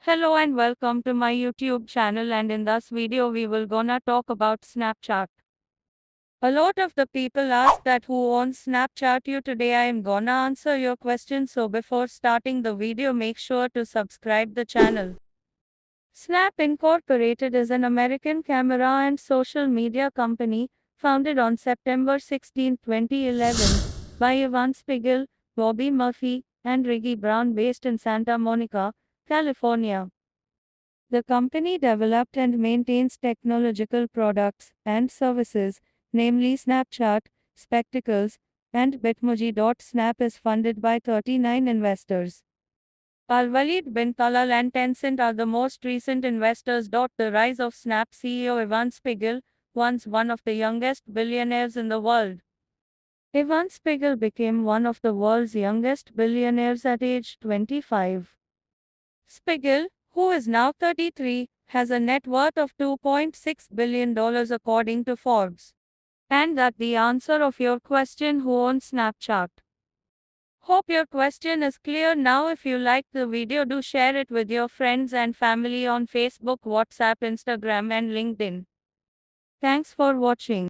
Hello and welcome to my YouTube channel, and in this video we will gonna talk about Snapchat. A lot of the people ask that who owns Snapchat. You today I am gonna answer your question, so before starting the video make sure to subscribe the channel. Snap Incorporated is an American camera and social media company founded on September 16, 2011 by Evan Spiegel, Bobby Murphy, and Reggie Brown based in Santa Monica, California. The company developed and maintains technological products and services, namely Snapchat, Spectacles, and Bitmoji. Snap is funded by 39 investors. Al Walid bin Talal and Tencent are the most recent investors. The rise of Snap CEO Evan Spiegel, once one of the youngest billionaires in the world. Evan Spiegel became one of the world's youngest billionaires at age 25. Spiegel, who is now 33, has a net worth of $2.6 billion according to Forbes. And that the answer of your question, who owns Snapchat. Hope your question is clear now. If you like the video, do share it with your friends and family on Facebook, WhatsApp, Instagram and LinkedIn. Thanks for watching.